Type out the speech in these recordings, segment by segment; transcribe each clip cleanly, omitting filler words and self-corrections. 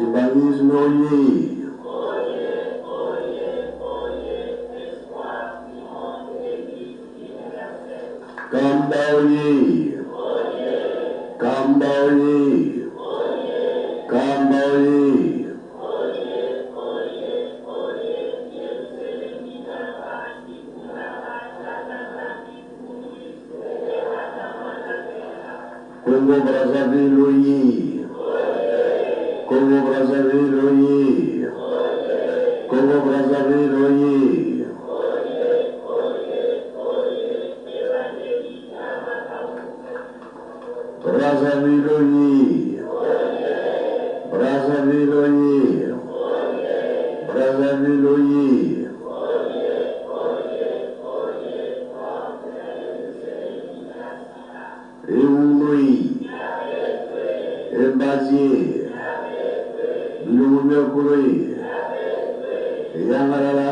Kibanisme oye. Kamba oye. Kamba oye. Kamba oye. Congo Brazzaville oye. Congo Brazzaville oye. Congo Brazzaville oye. Brazzaville oye. Brazzaville oye. Brazzaville oye. Eumri. Embazier. Bilumumekuri. Yangarala.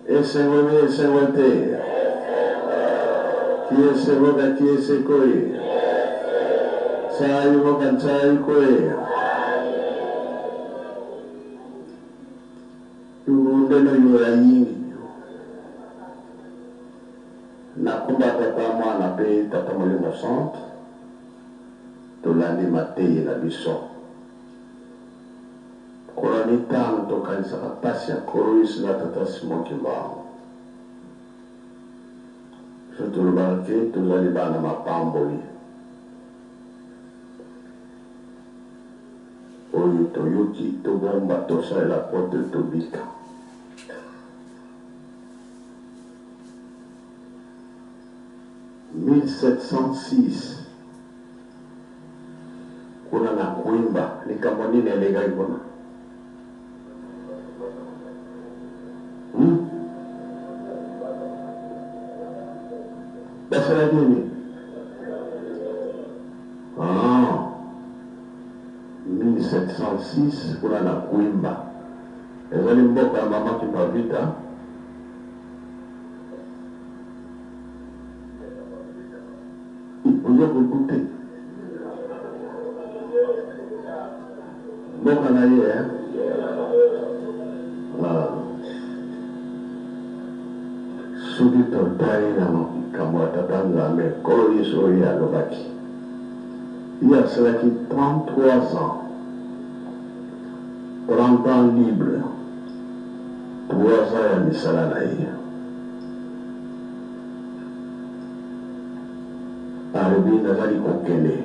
Esengomi esengote. Kiesevoka kiesekoi. Sayivoka sayikoi. Yurundeno yura yingi. Nakumba tata mwana pe tata molimo centre. Tolani mateye na biso. Korani tano tokanisa kapasi ya koroisi na tata Simon Kimbao. Tulubaki tuzali bana mapamboli. Oyo toyoki tobomba tosalela pote tobika. « 1706 kuna na kuimba likambo nini elega ibona basala nini 1706 kuna na kuimba ezali mboka ya mama Kipavita. Vous avez écouté. Bon canalier, hein? Subito taina kamwata tanzame kolo yisori ya lobaki. Il y a cela qui 33 ans. 30 ans libre. 3 ans ya misala na ye. Arabi nazali kokende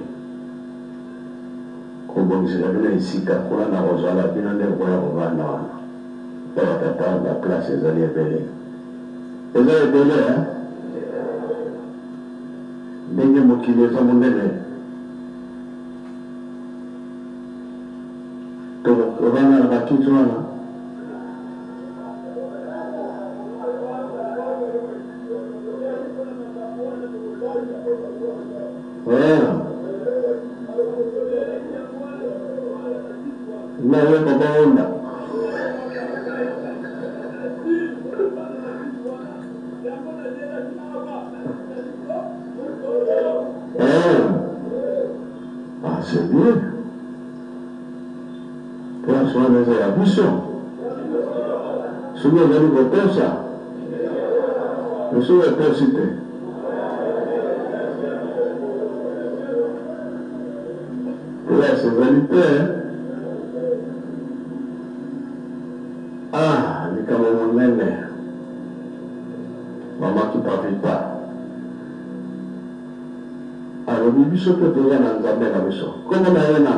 kobongisela bino esika kuna na kozala bino nde koya kovanda wana mpo batata la place ezali ebele ndenge mokili eza monene tovanda na bakiti wana na yo babaonda c'est bien pour soi les ambitions souvent les voter ça je suis intensité là c'est vérité ni kama monene mama Kipavita alobi biso mpe toza na nzambe na biso kombo na ye na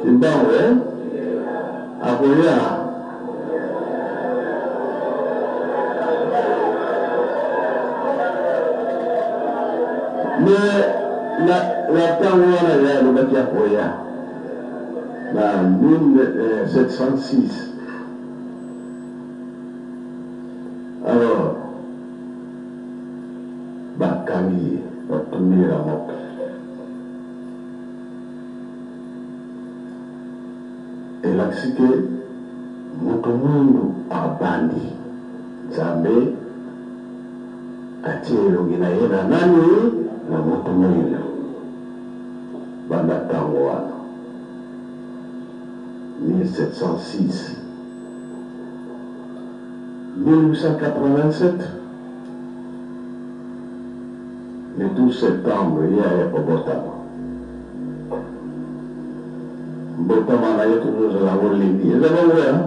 Kimbao akoya mais la ntango wana ye alobaki akoya na 1706 alors bakangi batumira moto elakisi ke moto mundu abandi nzambe atie elongi na ye na nani na moto mundu Banatangoana 1706 1887 le 12 septembre il y a Botama. Botama na yetu nous avons l'ennemi. Vous avez vu hein?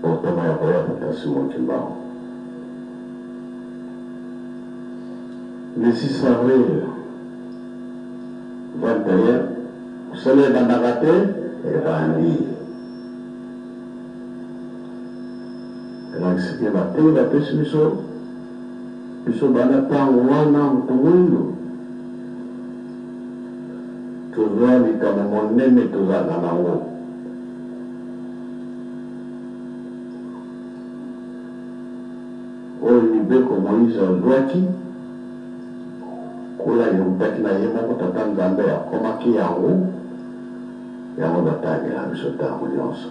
Botama ya koya patasimo kimbao. Le 6 avril 21, vous savez, Bandagate et Bandi. Lansikia bateu batesi biso banata wana mtuwindo tuzwani kama monene tuzana nango oyo libeko Moïse azwaki kula yomutaki na ye moko tata Nzambe akomaki yango batagela biso ntango nyonso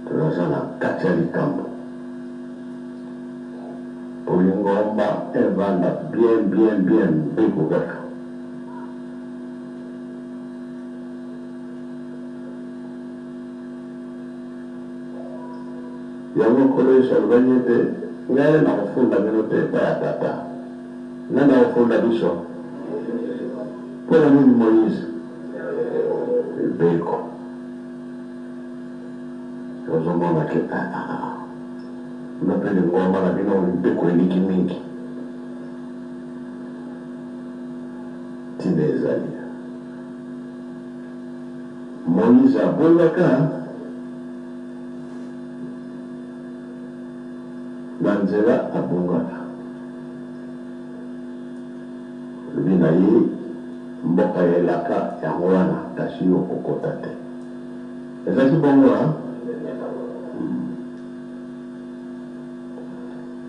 tunaza na kati ya likambo polingomba evanda bien mbeko kaka yango kolo Yesu alobaki ete ngai na kofunda bino te epai ya tata ngai na kofunda biso mpona nini Moïse ebeko ozomona ke unapende ngoma na bino mbeko eliki mingi tina ezali Moïse abongaka na nzela abongaka lobi na ye mboka yelaka yango wana kasi yo kokota te ezalaki bongo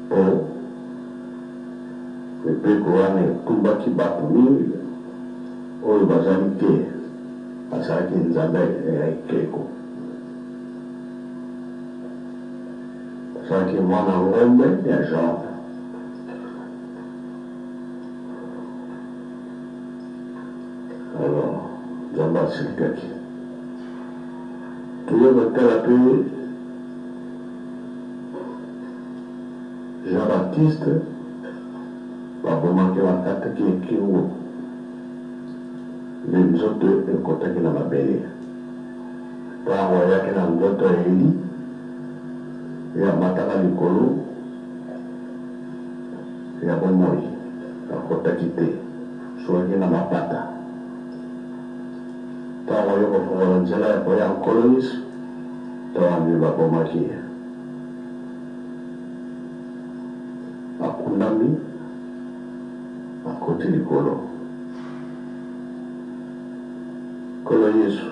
po epeko wana etumbaki bato mingi oyo bazali te asalaki Nzambe ya ekeko asalaki mwana ngombe ya Jean alors Nzambe asilikaki tuye kotala pe Jean-Baptiste babomaki bakataki ekingo nde nzoto ekotaki na mabele ntango ayaki na nzoto ya Eli yamataka likolo ya bomoi akotaki te soki na mapata ntango yo kofongola nzela ya koya nkolo Yesu tawambi babomaki akundami akoti likolo nkolo Yesu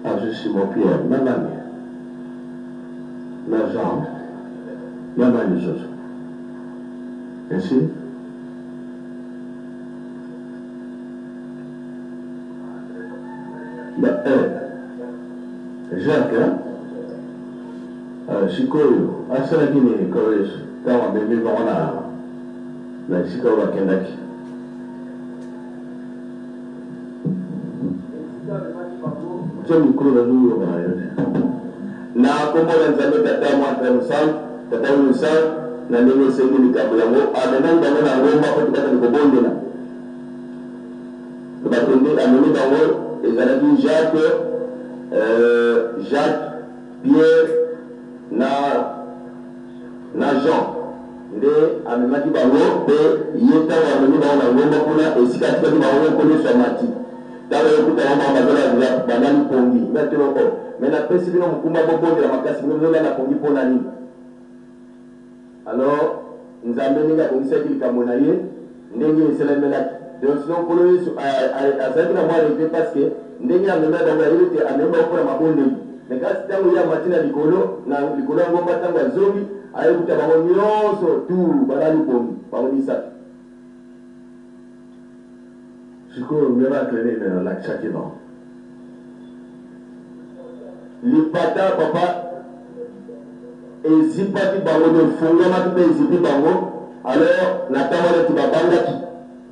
azwi Simon Pierre na nani na Jean na nani zozo esi Jacques sikoyo asalaki nini nkolo Yesu ntango amemi bango na esika oyo bakendaki tia mikolo nazoyoka na yo te na kombo na Nzambe tata mwata mosantu tata oyo mosantu na ndenge esengi likambo yango amenani bango na ngomba po tikatali kobondela bakende ameni bango ezalaki Jacques Pierre na Jean nde amemaki bango mpe ye ntango amemi bango na ngomba mpona esika atikaki bango koleso ya mati ntango yokutana bango bazala bandali pongi maintenant me napesi bino mokumba bobondela makasi bino bozolanda pongi mpona nini alors Nzambe ndenge abongisaki likambo na ye ndenge eselemelaki donc sinon nkolo Yesu azalaki na mwa regret parce que ndenge amemaki bango ayebi te amemi bango mpona mabondeli mais kasi ntango ye amati na likolo ya ngomba ntango azongi ayekuta bango nyonso tu balali pongi bango misato sikoyo miracle nini alakisaki bango lipata papa ezipaki bango de fungwamaki mpe ezipi bango alors natawala tibabangaki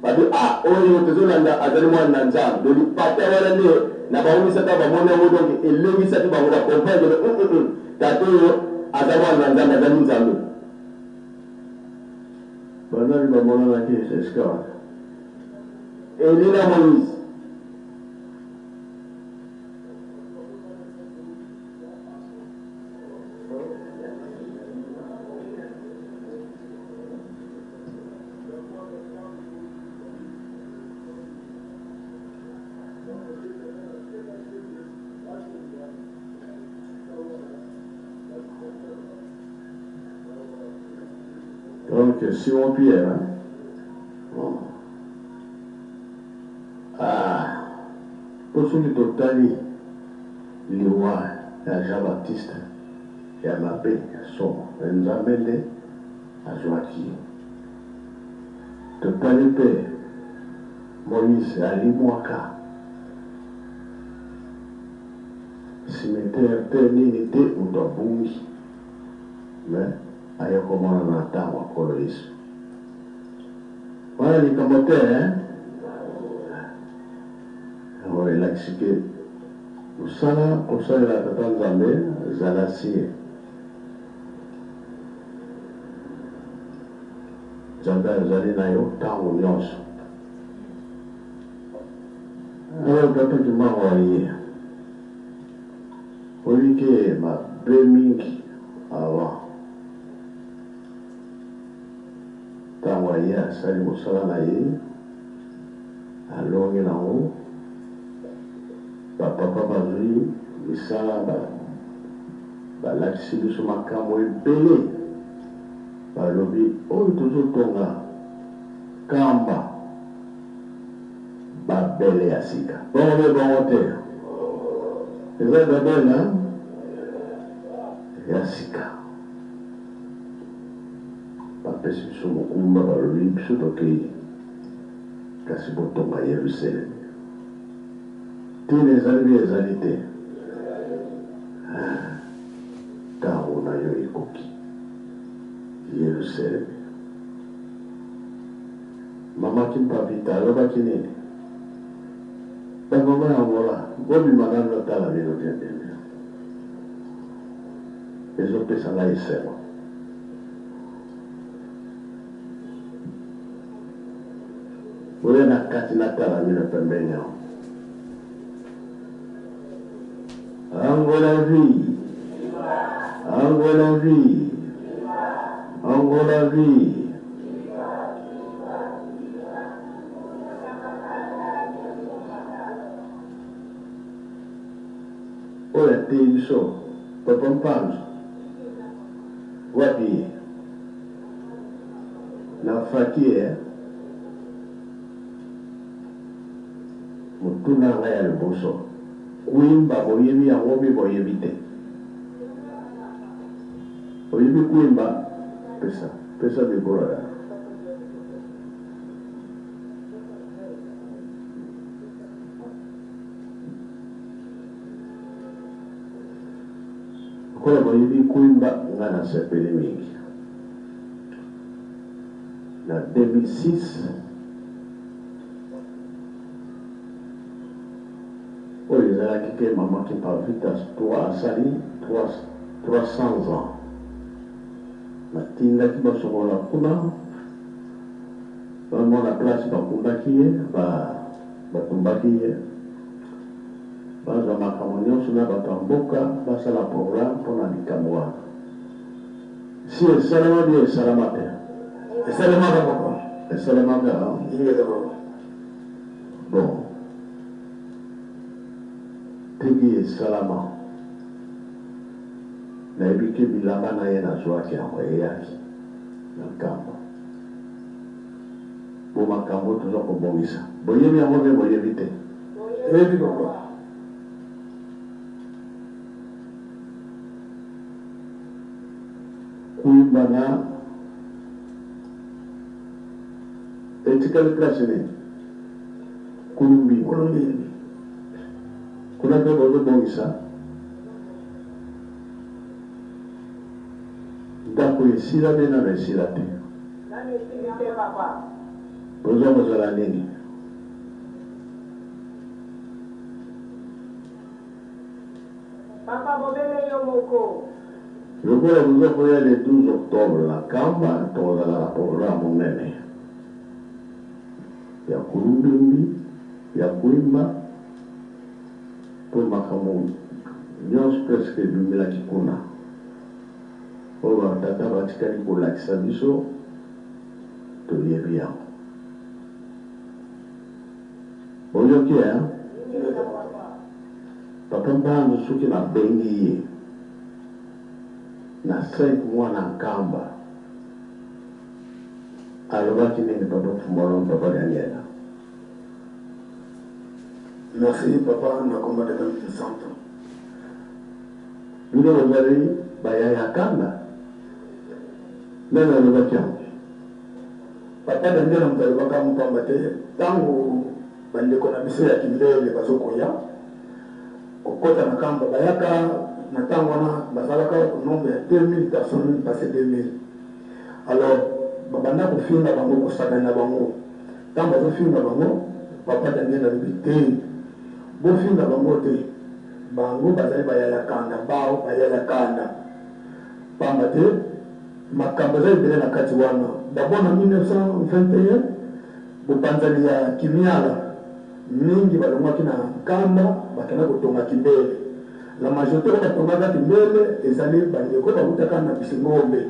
babi oyo tozolanda azali mwana nzambe doli pata wana nde na baumisaka bamoni yango donc elengisaki bango bakomprendre tata oyo aza mwana nzambe azali nzambe banani bamonanaki esika wana elina moïse Donc, Simon Pierre, hein? Bon. Pour ceux qui totali, les rois, Jean-Baptiste, et à Mabé, sont Nzamende, à Joachim. Totali Père, Moïse, Ali Mouaka, cimetière, Père Ninité, ou Daboumi. Mais, ayo komona na ntango akolo yesu wana likambo te oyo elakisi ke mosala kosalela tata nzambe ezala sie nzambe azali na yo ntango nyonso oyo tata kimango aye oyebi ke mabe mingi avant ntango aye asali mosala na ye alongi nango bapapa bazwi misala balakisi biso makambo ebele balobi oyo tozotonga kamba babele ya sika bongo mpe bongo te eza babele ya sika bapesi biso mokumba balobi biso tokei kasi botonga yerusalemi tini ezali bi ezali te ntango na yo ekoki yerusalemi mama kimpapita alobaki nini bamama yangola bobima nano otala bino bienbienbien ezopesa ngai esema oyo na kati natala bino pembeni yango ango la vie ango la vie ango la vie oyo atei biso papa mpanzo wapi na fakie mutuna ngai ya liboso kuimba boyebi yango mpe boyebi te oyebi kuimba pesa mikolo ya kola boyebi kuimba nga nasepeli mingi na 2006 oyo ezalaki ke mama Kimpavita asali 300 ans batindaki basokola kuna bamona place bakundaki ye batumbaki ye bazwa makambo nyonso na bato ya mboka basala programme mpona likambo wana si esalema bie esalama te esalemaka koko esalemaka bon tegi esalama nayebi ke bilamba na ye nazwaki yango eyaki na nkambo bo makambo toza kobongisa boyebi yango mpe boyebi te eyebi koko kuimba na etikali place nini kulumbini kuna mpe bozobongisa ndako esila mpe nano esila te Bozo mozala nini? Papa Bobele Yomoko. Le voit vous offrir le 12 octobre la Kamba, dans la programme Nene. Ya Kulumbi, ya Kuimba, pour Makamu, nyons presque 2000 Kikuna. Pour Tata Vatikani pour l'Axisabiso, de l'Iria. Bonjour, qui est? Papa Mbano, ceux qui n'a béni. Na 5 mois na Kamba alobaki nini papa Fumbolo papa Daniel? Merci papa na komba de temps santo Bino bazali bayaya Kamba nani alobaki yango? papa Daniel mtalobaka mpamba te tango bandeko na biso ya kindele bazokoya kokota na Kamba bayaka na tango wana bazalaka nombre ya 2000 personnes passé 2000. Alors babanda kofinga bango kosakana na bango tango bazofinga bango papa Daniel alobi te bofinga bango te bango bazali bayaya kanda bao bayaya kanda pamba te makambo ezali ebele na kati wana. D'abord na 1921 bopanzani ya Kimiala mingi balongwaki na Kamba bakenda kotonga Kimbele. La majorité de la tomate Kimbele ezali bandeko bakutaka na Bisingombe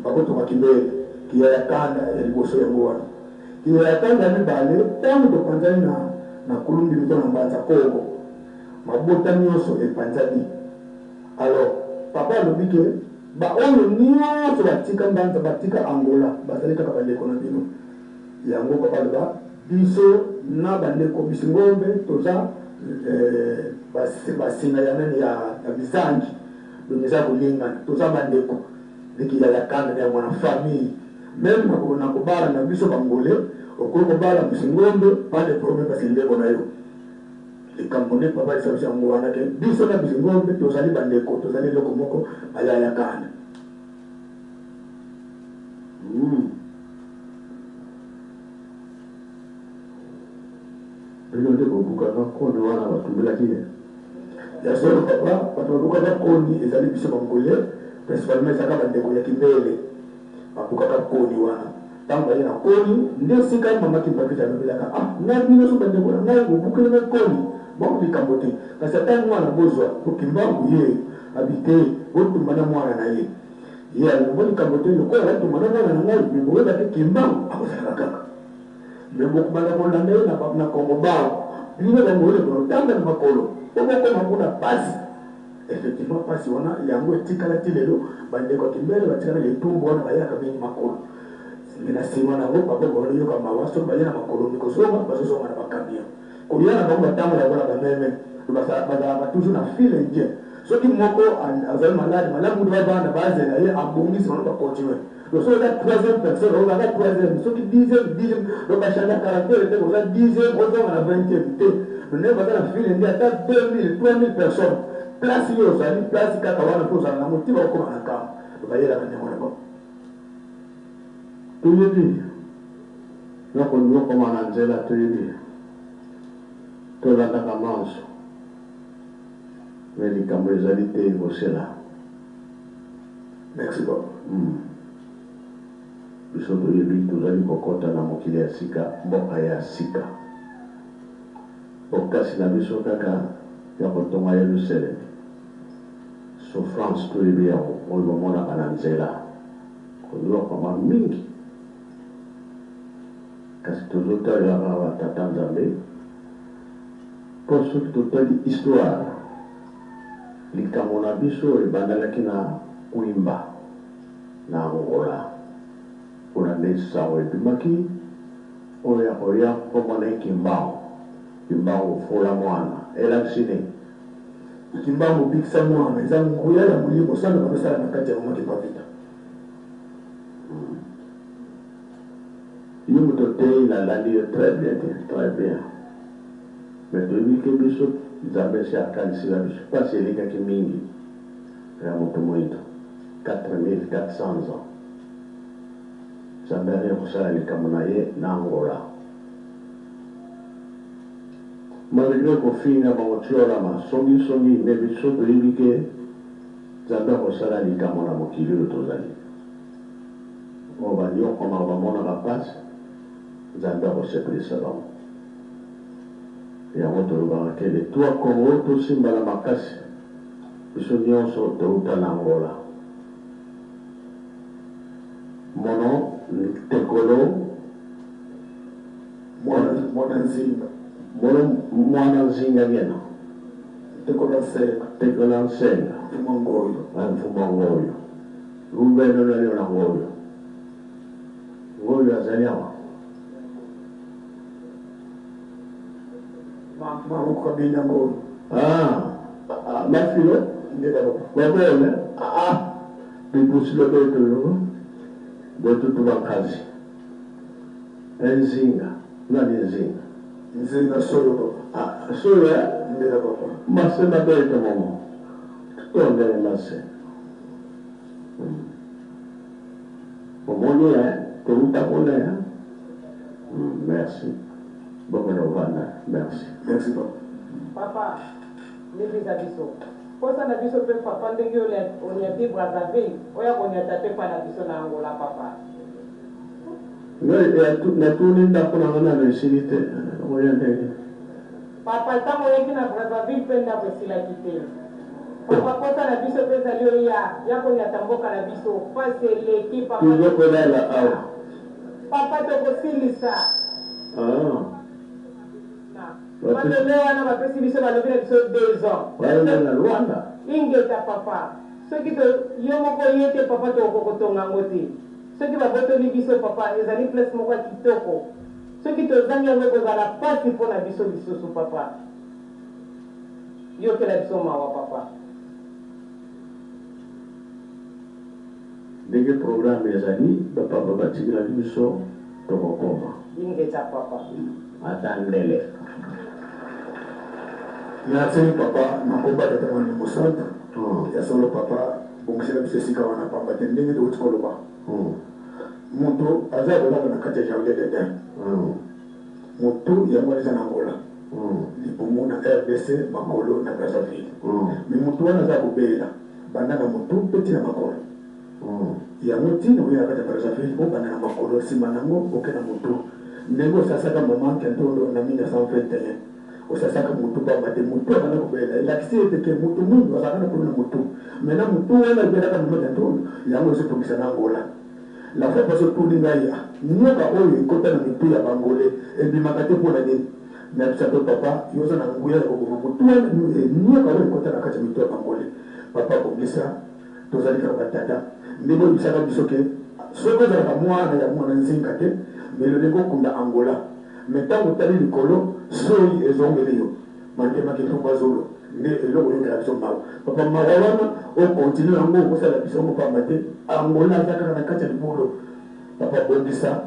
bakotonga Kimbele ki ya kanda ya liboso ya ngwana ki ya kanda mibale tango topanzani na Kulumbi mito na Mbanza Kongo mabota nyonso epanzani. Alors papa alobi ke baoyo nyonso batika Mbanza batika Angola bazali kaka bandeko na bino yango papa aloba biso na bandeko Bisingombe toza basina ya nani ya bizangi doneza kulingana toza bandeko deki ya kanda ya mwana famille même na kobala na biso bangole okoko bala Bisingombe pas de problème parce qu'il est nayo le Camerounais papa isa bisa ngwana ke biso na Bisingombe tozali bandeko tozali loko moko baya ya kanda. Bino nde bobukaka koni wana batumbelaki ye ya solo papa bato babukaka koni ezali biso bangole principalement ezaka bandeko ya Kimbele babukaka koni wana tango baye na koni nde sika mama Kimbakita alobelaka ngai bino so bandeko na ngai bobukelaka koni bongo likambo te kasi ata mwana bozwa okimbangu ye abite botumbana mwana na ye ye alongo likambo te lokola batumbana mwana na ngai meboyeba te kimbangu akozalaka kaka mais beaucoup de gens na Congo bao bino bango le tanga na makolo oboko makuna pasi effectivement pasi wana yango etikala tilelo bandeko Kimbele batikala le tumbo wana bayaka bini makolo ngena sima na ngo papa bolo yoka mawaso bayana makolo nikozonga bazozonga na bakambia koyana bango batanga ya bona bameme ba toujours na file indien soki moko azali malade malamu doit bana base na ye abongisi bana ba continuer. Donc, la troisième personne, on a la troisième, ceux qui dixième, donc à chaque caractère, on a dixième, on a la 20e. On est dans la file, il y a 2000, 3000 personnes. Place, il y a une place qui a un motif comme un cas. Vous voyez la manière là-bas. Tout le dit. Donc, on doit commander la télé. Tout la mange. Mais les caméras, c'est là. Merci beaucoup. Biso toyebi tozali kokota na mokili ya sika mboka ya sika okasi na biso kaka ya kotonga Yerusalem souffrance toyebi yango oyo bomonaka na nzela koyoka mingi kasi tozotalaka batata Nzambe mpo soki totali histoire likambo na biso ebandalaki na Kuimba na Angola kuna nesa webimaki oya oya komona Kimbangu fola mwana elaksine Kimbangu bikisa mwana eza nguya ya mulimo sana kabisa na kati ya mama Kimbakita. Nous il a la lire très bien. Mais depuis que biso Nzambe si akanisi la biso pas c'est les gars qui mingi ya moto moito 4400 ans. Zambia kusala likamona ye na Angola. Malgré kofinga maotiola masongi nebi soto indike Zambia kusala likamona mokili tozali. Obanyo koma bamona kapasi Zambia kusepelisa bango. Ya moto lubanga kele tua Kongo tosimba na makasi biso nyonso touta na Angola. Mono tekolo mwana nzinga mwana nzinga gena tekolo nsenga mfumo ngoyo lubeno nalio na ngoyo azali awa mama kabinda ngoyo mafilo babone bibusilo betu tubakazi enzinga nani nzinga soyo soyo masema bete momo tutondele mase omoni teuta kone merci beaucoup merci papa libisa biso posa na biso pe papa ndenge onyati Brazzaville oya konyata pe pa na biso na Angola papa natuni ndako na ngana na esilite oya ndenge papa ntango oyaki na Brazzaville mpe ndako esilaki te papa posa na biso mpe ezali oya konyata mboka na biso pasi eleki papa tuzokolala awa papa tokosilisa Matele wana bapesi biso balobi na biso 2 ans. Wala na Rwanda. Ingeta papa. Soki to yo moko yete papa to kokotonga ngoti. Soki babotoli biso papa ezali place moko kitoko. Soki to zangi yango kozala pasi mpona biso lisusu papa. Yo kela biso mawa papa. Ndenge programme ezali papa batikila biso tokokoma. Ingeta papa. Atandele. Merci papa nakomba tata mwana mosante ya solo papa bongisela biso esika wana pamba te ndenge tokoti koloba moto aza kolala na kati ya jardin d'Eden moto yango eza na Angola libumu na RDC makolo na Brazzaville mais moto wana aza kobela banda na moto mpe tina makolo yango ntina oyo na kati ya Brazzaville obanda na makolo nsima nango oke na moto ndenge osasaka mama kentondo na 1921 osasaka mutu pamba te mutu abana kobela elakisi ete ke mutu mundu azalaka na kolona mutu maintenant mutu wana ebelaka mama kentondo yango ezotongisa na Angola la fois paso tuni ngai nyoka oyo ekota na mitu ya bangole ebimaka te mpona nini na bisato papa yoza na nguya ya koboma mutu wana nyoka oyo ekota na kati ya mitu ya bangole papa bongisa tozali kaka batata ndenge oyebisaka biso ke soki ozalaka mwana ya mwana nzinga te melodeko okunda Angola mais ntango otali likolo soyi ezongeli yo mandemaki ntumba zolo nde eloko oyokela biso mawa papa mawa wana okontinue yango okosala biso ngo pamba te Angola aza kaka na kati ya libulu papa bongisa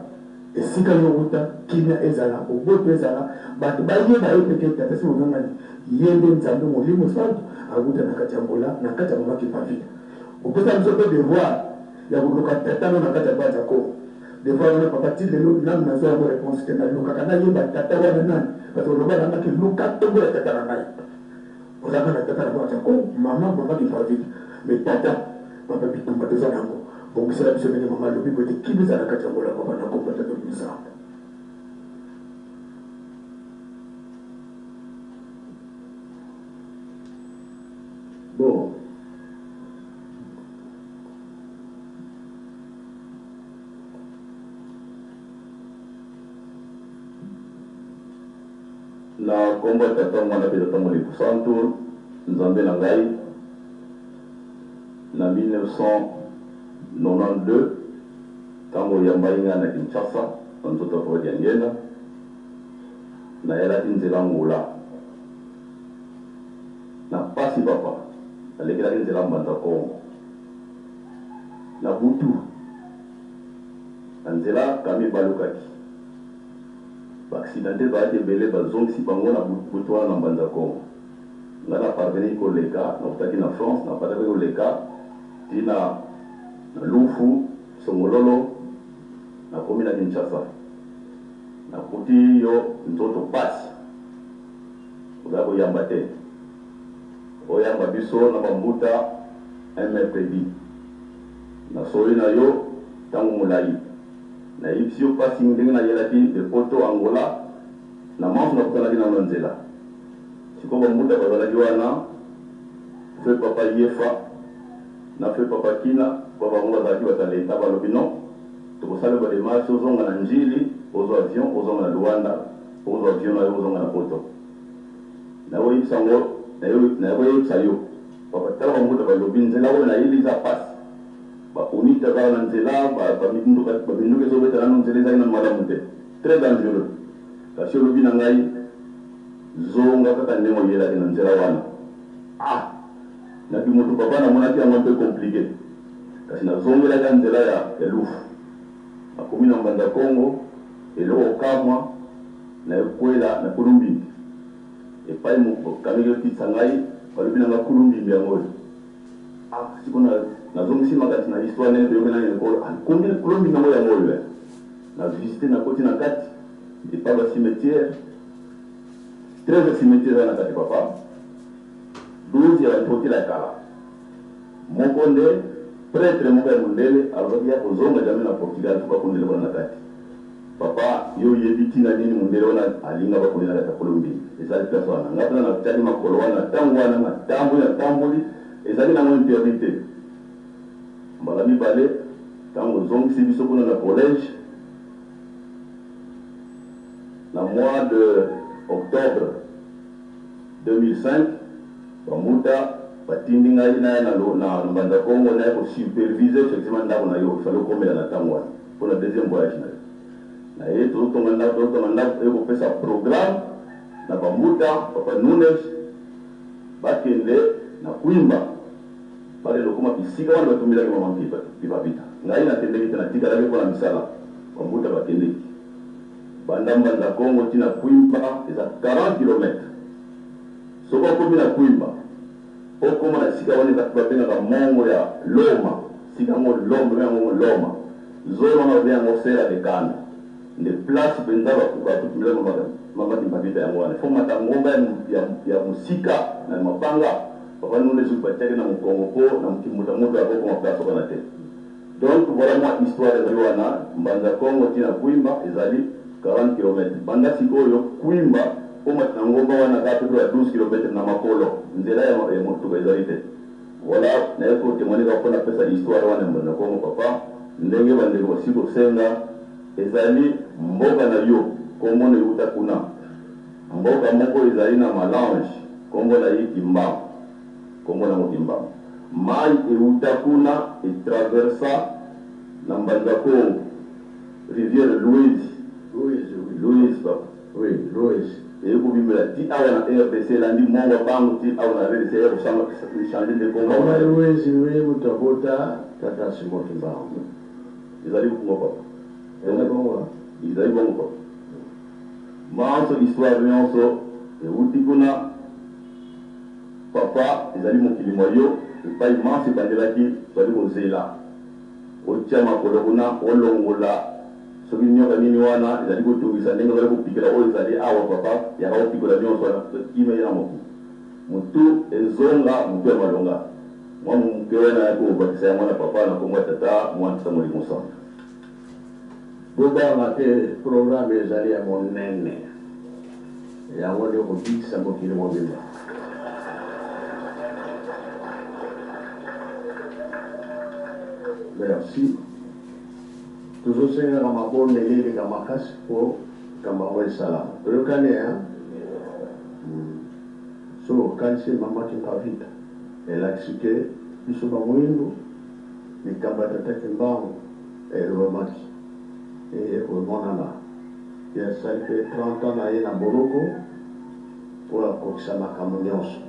esika yo wuta kimia ezala oboto ezala bato bayeba yo peke tata si mongangani ye nde nzambe molimo santo awuta na kati ya Angola na kati ya mama kipavile opesa biso mpe devoir ya koluka tatano na kati ya bata Kongo des fois on a pas parti de l'autre nan na zo réponse que na luka kana yeba tata wana nani parce que loba na ke luka to bo tata na nai o za kana tata na bata ko mama ki pa vite mais tata papa bitumba to za nango bon c'est la biso mene mama lobi ko te kibiza na kati ya ngola papa na ko pata to bisa bon na kombo tata mwana pe tata mwana kusanto nzambe na ngai na 1992 tango yambai nga na Kinshasa na nzoto fodi ngena na yalaki nzela ngola na pasi papa alekela nzela mbanda ko na butu na nzela kami balukaki accidenté baati ebele bazongisi bango na butu wana na mbanza Kongo nga na parveni koleka nakutaki na France napataki koleka tina na lufu songololo nakomi na Kinshasa nakuti yo nzoto pasi oza koyamba te oyamba biso na bambuta mercredi nasoyi na yo ntango molai nayebisi yo pasi ndenge nayelaki de poto Angola na manso nakutanaki nango na nzela sikoyo bambuta bazalaki wana fe papa Yefa na fe papa Kina po bango bazalaki batalenta balobi non tokosala bademarshe ozonga na njili ozwa avion ozonga na Luanda ozwa avion na yo ozonga na poto nayoyebisa ngo nayoyebisa yo papa tala bambuta balobi nzela oyo nayeli eza pasi baunita kaka na nzela babinduka ezobeta nano nzela ezali na malamu te très dangereux kasi olobi na ngai zonga kaka ndenge oyelaki na nzela wana naki moto papa namonaki yango mpe compliqué kasi nazongelaki nzela ya lufu nakomi na Mbanda Kongo eloko kamwa na ekwela na kulumbimbi epai mokamiki otitisa ngai balobi na nga kulumbimbi yango oyo siko nazongisi makati na histoire ndenge toyokenani ekolo kondi kulumbimbi yango yango oyo na visite nakoti na kati epai bacimetière 13 cimetière eza na kati papa 12 ya bantokila ekala moko nde prêtre moko ya mondele alobaki ya kozonga jamai na Portugal to bakondele wana na kati papa yo yebi ntina nini mondele wana alinga bakondele na kati ya Colombie ezali place wana nga mpena natali makolo wana ntango wana natamboli ezali nango interdite mbala mibale ntango ozongisi biso kuna na collège na mois de octobre 2005 bamuta batindi ngai naye na Mbanda Kongo naye kosupervise effectivement ndako na yo fale okomela na ntango wana mpona deuxième voyage na yo naye tozotonga ndako ekopesa programme na bamuta papa Nunes bakende na Kwimba bakende okoma bisika wana batumbelaki mama pipapita ngai nakendeki te natikalaki mpona misala bamuta bakendeki banda Mbanda Kongo ntina Kwimba eza 40 km soko okomi na Kwimba okoma na sika wana babengaka mongo ya Loma sika yango Loma zolo wana babenga Serra de Kanda nde place mpenza batumbelaki mama pipapita yango wana fo mata ngomba ya mosika na mabanga papa nune ezoki batiaki na mokongo mpo na moto akokoma place wana te donc voilà moi histoire ezali wana Mbanda Kongo ntina Kwimba ezali 40 km banda sikoyo Kwimba omata na ngomba wana kaka pe ya 12 km na makolo nzela ya motuka ezali te voilà naye kotémoigne kaka mpona pesa histoire wana Mbanda Kongo papa ndenge bandeko basi kosenga ezali mboka na yo kombo na euta kuna mboka moko ezali na Malange kombo na ye Kimbangu kombo na Kimbangu mai euta kuna etraversa na Mbanda Kongo rivière Louise papa oui Louise et vous bimela ti awa na RDC landi mongo bango ti awa na RDC ya kusanga changer de combat na Louise oui mutabota tata Simon Kimbangu ezali kungo papa ezali bongo papa manso histoire nyonso euti kuna papa ezali mokili mwa yo epai manso ebandelaki twali kozela otia makolo kuna olongola soki nyoka nini wana ezali kotungisa ndenge ozali kopikela oyo ezali awa papa yaka kopikola nyonso wana kima ye na moku motu ezonga motu ya malonga mwa moke wana yaki kobakisa yango na papa na kombo ya tata mwana tata molimo santu bobanga te programme ezali ya monene yango nde kobikisa mokili mobimba merci tozosengaka mabondeli eleka makasi mpo kambango esalama toyokani so okanisi mama Pipapita elakisi ke biso bamwindu likambo ya tata Kimbangu elobamaki omonana yasali mpe 30 ans na ye na boloko mpo akokisa makambo nyonso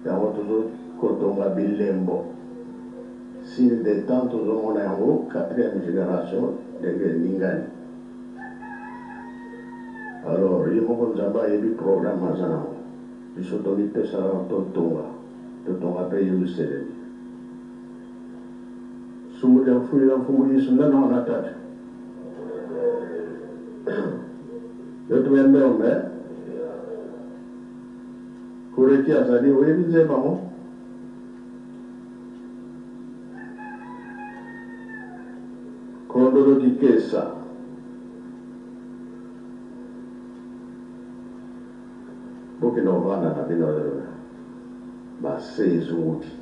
yango tozokotonga bilembo signe de temps tozomona yango 4e génération ndenge eningani alors ye moko nzambe ayebi programme aza nango biso tomipesaka totonga mpe yerusalemi sumbulia mfuila mfumbu yesu ndana wana tata Yo tuende ombe. Kureki asadi wewe nje mamo. Kondo di kesa. Boke no vana na bino ba sezuti.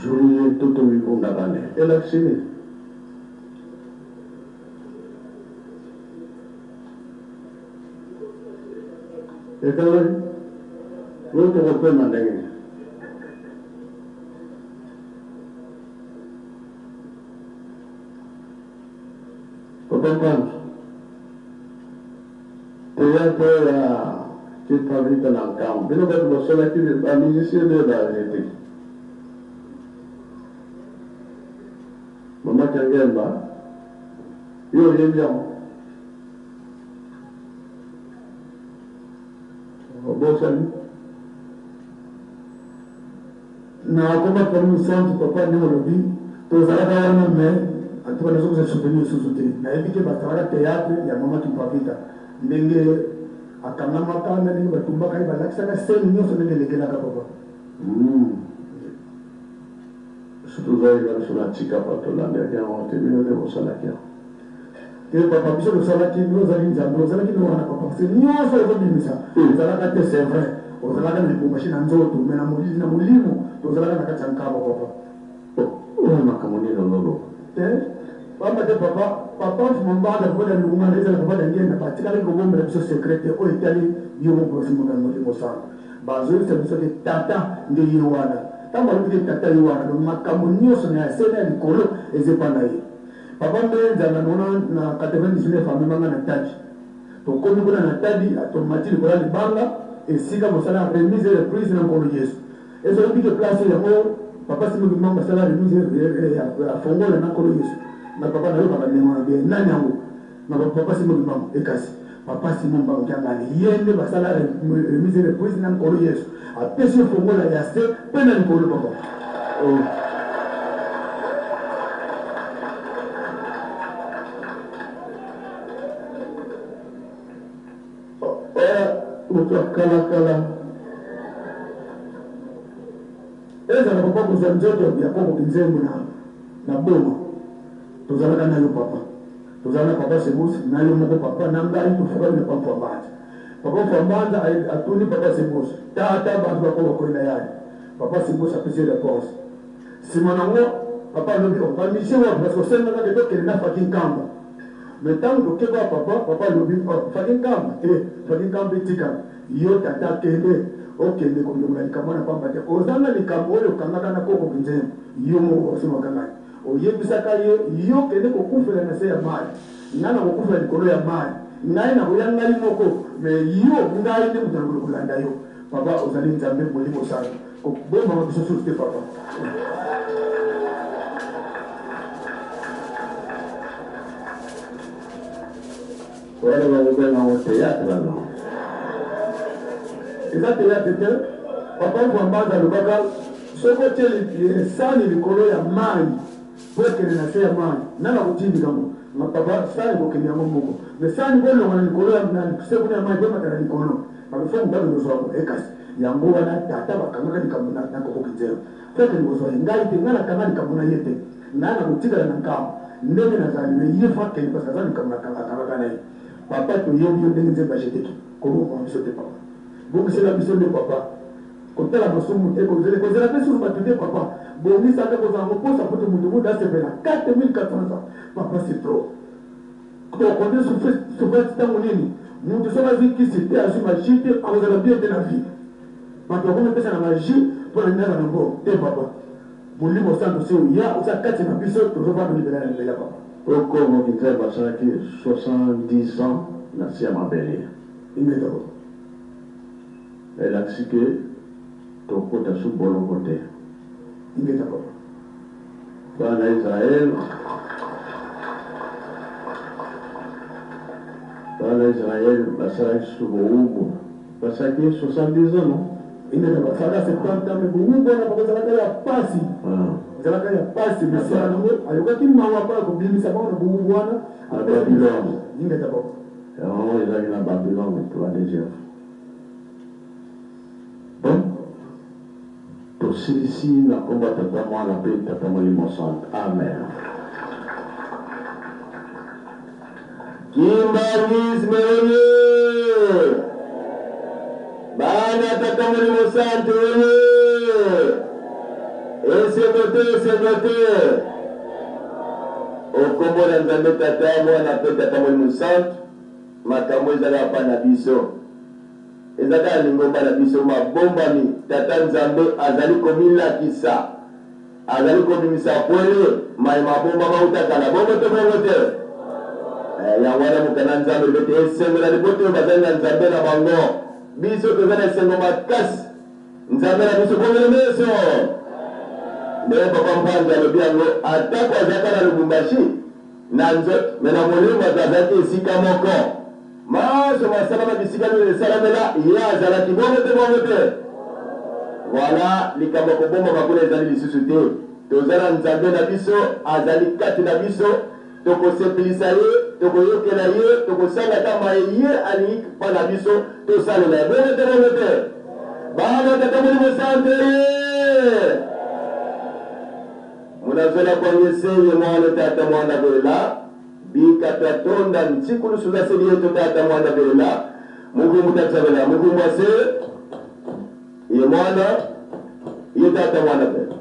Julie tutto mi bane. E la sini. E kalau lu tuh apa mandangnya? Potong théâtre qui travaille dans le camp. Mais nous avons besoin de musicien de la réalité. Maman Kangemba, yo bien. Bon salut. Na koma comme centre papa ne lobby to zalaka wana mais atuka nazo kuza soutenir sous-soutenir na ebike batara théâtre ya mama Kipavita ndenge akangama kana ni batumba kai balakisaka scène nyonso ndenge lekelaka papa surtout sur la tika patola ndenge on te bino de bosalaki te papa biso bosalaki nous allons nzambe ozalaki no wana papa c'est nyonso ezobimisa ozalaka te c'est vrai ozalaka na libumbashi na nzoto me na molimo tozalaka na kati ya nkaba papa makambo nini lolo papa te papa mambanga papa da lunga na ezala papa da ngenda batikali kobombela biso secrete oyo etali yo mokosimaka molimo sana bazoyisa biso te tata nde ye wana ntango alobi te tata ye wana donc makambo nyonso na sena ya likolo ezepa na ye papa nde nzanga nona na 99 amemanga na tadi tokomi kuna na tadi atomati likola libanga esika mosala remise et reprise na nkolo yesu ezoyebi ke place yango papa simoki mamba asala remise afongola na nkolo yesu na papa na yo bakandengana bien nani yango na papa simoki mamba ekasi papa simon mbango kiangani ye nde basala remise et reprise na nkolo yesu apesi fongola ya se mpe na likolo papa kala ezala papa kozwa nzoto ya koko nzembo na boma tozalaka na yo papa tozala na papa Sebusi na yo moko papa na ngai tofukami na papa Fambanja papa Fambanja atuni papa Sebusi tata bantu bakoko bakoyina yaye papa Sebusi apesi réponse nsima nango papa alobi bamisie wapi parce que osengaka ke tokende na faki nkamba mais ntango tokeba papa alobi faki nkamba etikana yo tata kende okende kolongola likambo na pamba te ozanga likambo oyo okangaka na koko nzembo yo moko osimaka ngai oyebisaka ye yo kende kokufela na se ya mai ngai na kokufela likolo ya mai ngai na koya ngai moko mais yo ngai nde moto na kolanda yo papa ozali nzambe molimo sana bombama biso susu te papa wale bakobena ngo théâtre lalo eza théâtre te papa Fambanja alobaka soki otie sani likolo ya mai po ekende na se ya mai nana kotindika ngo na papa sani kokende yango moko mais sani kolonga na likolo na sekuni ya mai pomata na likolo bakofo mobali kozwako ekasi yango wana tata bakangaka likambo na kokoki nzela feke likozwa ye ngai te ngai nakanga likambo na ye te ngai na kotikala na nkambo ndenge nazali me ye fakende parce aza likambo akangaka na ye papa toyebi yo ndenge nzembo ajeteki koboma biso te papa bongisela biso nde papa kotala masumu te kozela mpe suru bato te papa bongisaka kozala moposa po te moto moto asepela 4400 papa c'est trop tokonde souffrance ntango nini moto soki azwi kisi te azwi magie te akozala bien te na vie bato bakomi epesa na magie mpo na nyaka nango te papa molimo santo se oya oza kati na biso tozovanda libela na libela papa okongo kinzai basalaki 70 ans na se ya mabele ingeta papa elakisi ke tokota su bolongo te ingeta papa bana Israel basalaki su bowumbu basalaki 70 ans non ingeta papa sala 70 ans me bowumbu wana papa ezalaka ya pasi ezalaka ya pasi mesala nango ayokaki mawa mpona kobimisa bango na bowumbu wana na Babylone ingeta papa yango ezalaki na Babylone toa désert bon tosilisi na kombo tata mwana mpe tata molimo santo amen Kimbangisme oye bana tata molimo santo oye esegote okombo na nzambe tata mwana mpe tata molimo santo makambo ezalaka mpa na biso ezaka lingomba na biso mabombami tata nzambe azali komilakisa azali kobimisa pwele mai mabomba mautaka na bongo te bongo te ya wana mukana nzambe bete esengola liboto bazali na nzambe na bango biso toza na esengo makasi nzambe na biso kongela meso nde papa mpanzi alobi yango atako azaka na lubumbashi na nzoto me na molimo azalaki esika moko maso masalama bisika nini esalamela ye azalaki bongo te voilà likambo kobomba kuna ezali lisusu te toza na nzambe na biso azali kati na biso tokosepelisa ye tokoyokela ye tokosala kama ye alingi mpa na biso tosalela ye bongo te bana tata molimo sante munazola kwangese ye mwana tata mwana velela bikata tonda ntikulu suza seli yeto tata mwana velela mugumu tatsabela mugumu ase ye mwana ye tata mwana velela